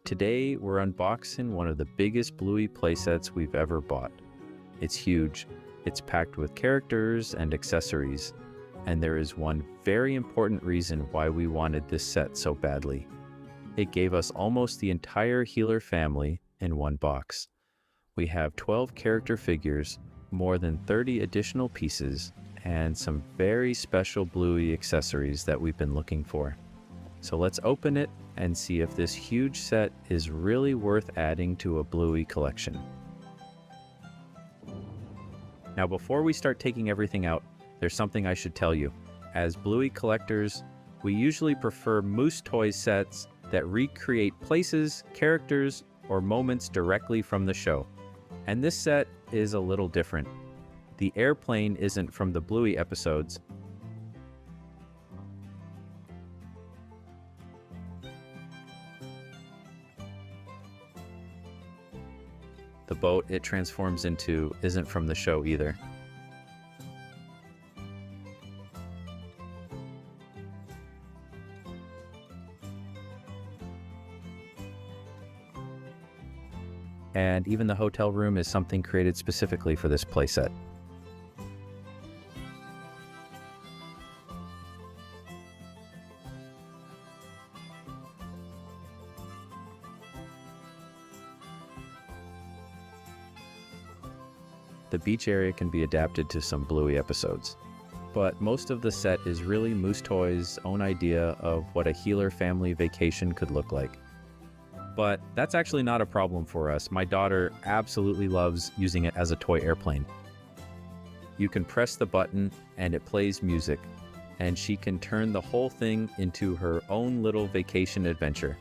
Today, we're unboxing one of the biggest Bluey playsets we've ever bought. It's huge, it's packed with characters and accessories, and there is one very important reason why we wanted this set so badly. It gave us almost the entire Healer family in one box. We have 12 character figures, more than 30 additional pieces, and some very special Bluey accessories that we've been looking for. So let's open it and see if this huge set is really worth adding to a Bluey collection. Now before we start taking everything out, there's something I should tell you. As Bluey collectors, we usually prefer Moose Toys sets that recreate places, characters, or moments directly from the show. And this set is a little different. The airplane isn't from the Bluey episodes. The boat it transforms into isn't from the show either. And even the hotel room is something created specifically for this playset. The beach area can be adapted to some Bluey episodes, but most of the set is really Moose Toys' own idea of what a Healer family vacation could look like. But that's actually not a problem for us. My daughter absolutely loves using it as a toy airplane. You can press the button and it plays music, and she can turn the whole thing into her own little vacation adventure.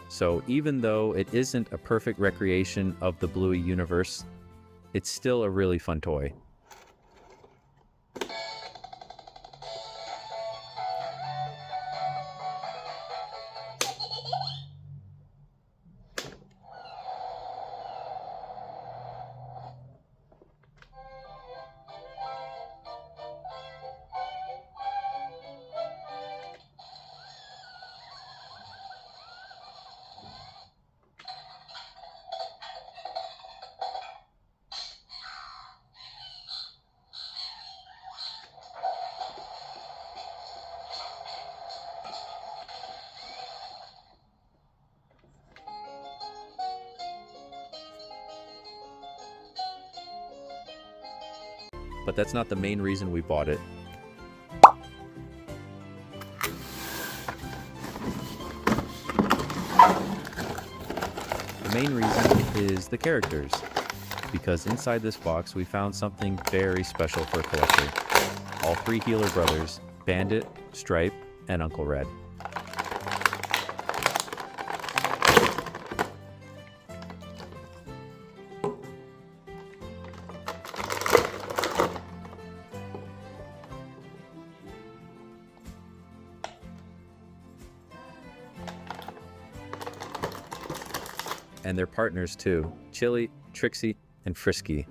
So even though it isn't a perfect recreation of the Bluey universe, it's still a really fun toy. But that's not the main reason we bought it. The main reason is the characters, because inside this box we found something very special for a collector. All three Healer brothers, Bandit, Stripe, and Uncle Red. And their partners too, Chilli, Trixie, and Frisky.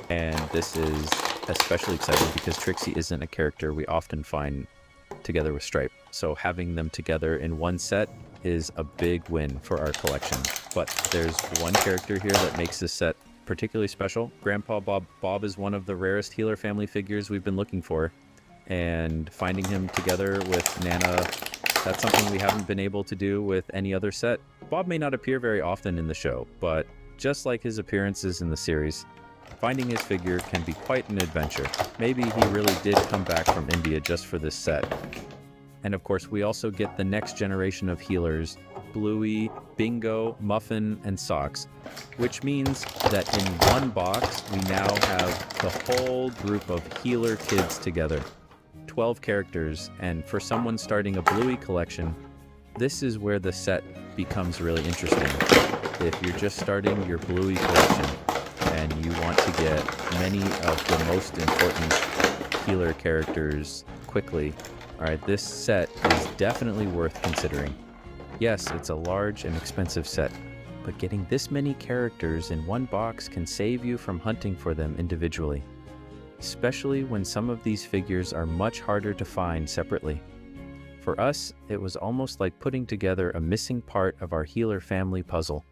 And this is especially exciting because Trixie isn't a character we often find together with Stripe. So having them together in one set is a big win for our collection. But there's one character here that makes this set particularly special. Grandpa Bob. Bob is one of the rarest Healer family figures we've been looking for, and finding him together with Nana, that's something we haven't been able to do with any other set. Bob may not appear very often in the show, but just like his appearances in the series, finding his figure can be quite an adventure. Maybe he really did come back from India just for this set. And of course, we also get the next generation of Healers, Bluey, Bingo, Muffin, and Socks, which means that in one box, we now have the whole group of Healer kids together. 12 characters, and for someone starting a Bluey collection, this is where the set becomes really interesting. If you're just starting your Bluey collection, and you want to get many of the most important Healer characters quickly, alright, this set is definitely worth considering. Yes, it's a large and expensive set, but getting this many characters in one box can save you from hunting for them individually, especially when some of these figures are much harder to find separately. For us, it was almost like putting together a missing part of our healer family puzzle.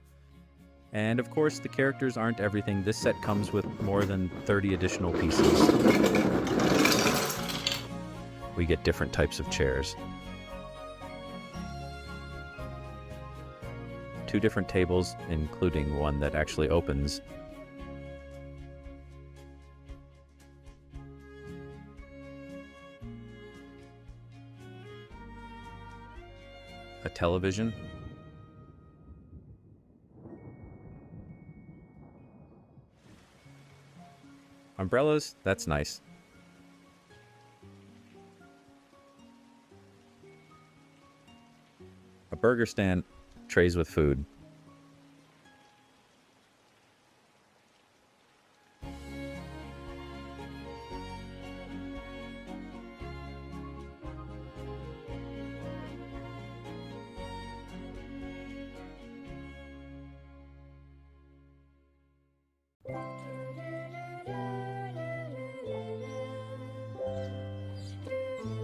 And of course, the characters aren't everything. This set comes with more than 30 additional pieces. We get different types of chairs, 2 different tables, including one that actually opens, a television, umbrellas, that's nice. A burger stand, trays with food.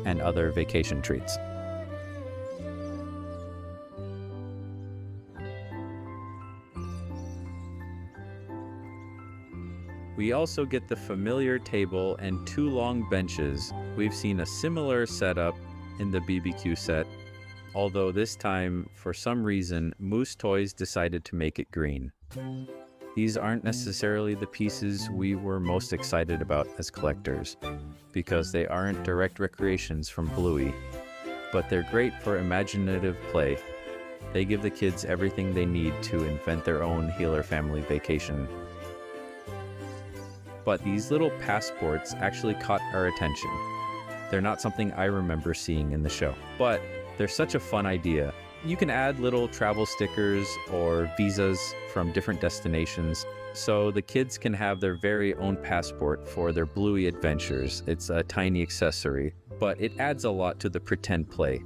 And other vacation treats. We also get the familiar table and 2 long benches. We've seen a similar setup in the BBQ set, although this time, for some reason, Moose Toys decided to make it green. These aren't necessarily the pieces we were most excited about as collectors, because they aren't direct recreations from Bluey, but they're great for imaginative play. They give the kids everything they need to invent their own healer family vacation. But these little passports actually caught our attention. They're not something I remember seeing in the show, but they're such a fun idea. You can add little travel stickers or visas from different destinations, so the kids can have their very own passport for their Bluey adventures. It's a tiny accessory, but it adds a lot to the pretend play.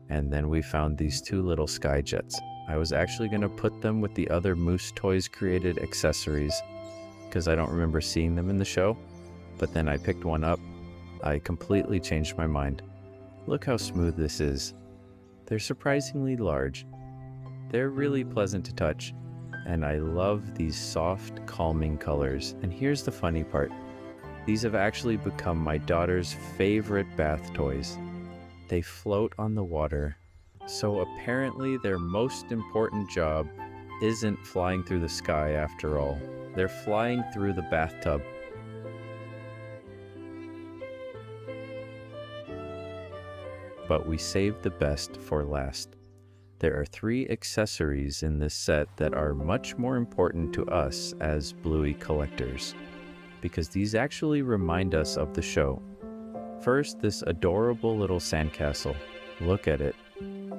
And then we found these 2 little Skyjets. I was actually going to put them with the other Moose Toys created accessories because I don't remember seeing them in the show, but then I picked one up. I completely changed my mind. Look how smooth this is. They're surprisingly large. They're really pleasant to touch, and I love these soft, calming colors. And here's the funny part. These have actually become my daughter's favorite bath toys. They float on the water, so apparently their most important job isn't flying through the sky after all. They're flying through the bathtub. But we saved the best for last. There are 3 accessories in this set that are much more important to us as Bluey collectors, because these actually remind us of the show. First, this adorable little sandcastle. Look at it.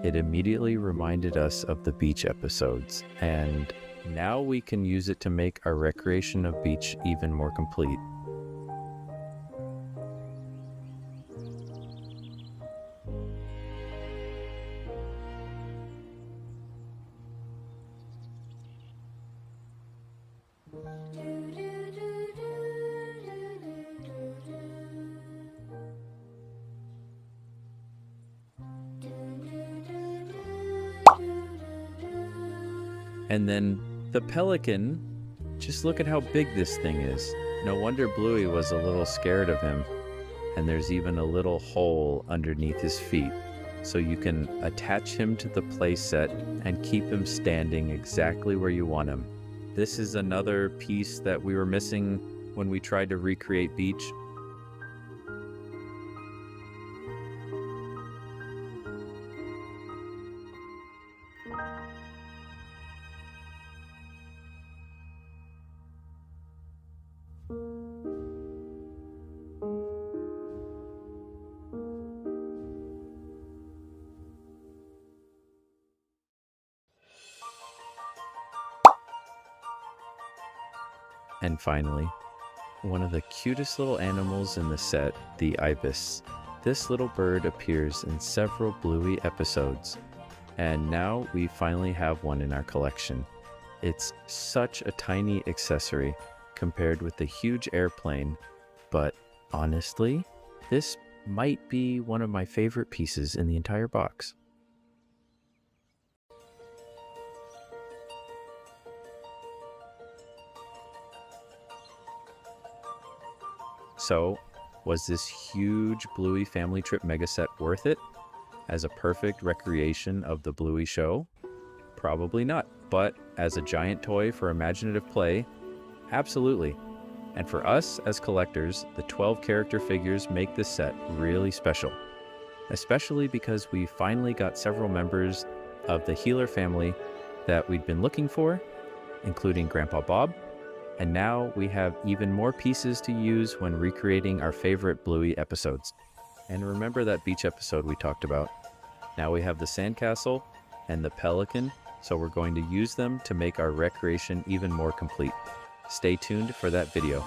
It immediately reminded us of the beach episodes, and now we can use it to make our recreation of beach even more complete. And then the pelican, just look at how big this thing is. No wonder Bluey was a little scared of him. And there's even a little hole underneath his feet, so you can attach him to the playset and keep him standing exactly where you want him. This is another piece that we were missing when we tried to recreate beach. And finally, one of the cutest little animals in the set, the ibis. This little bird appears in several Bluey episodes, and now we finally have one in our collection. It's such a tiny accessory compared with the huge airplane, but honestly, this might be one of my favorite pieces in the entire box. So, was this huge Bluey family trip mega set worth it as a perfect recreation of the Bluey show? Probably not, but as a giant toy for imaginative play, absolutely. And for us as collectors, the 12 character figures make this set really special, especially because we finally got several members of the Healer family that we'd been looking for, including Grandpa Bob, and now we have even more pieces to use when recreating our favorite Bluey episodes. And remember that beach episode we talked about? Now we have the sandcastle and the pelican, so we're going to use them to make our recreation even more complete. Stay tuned for that video.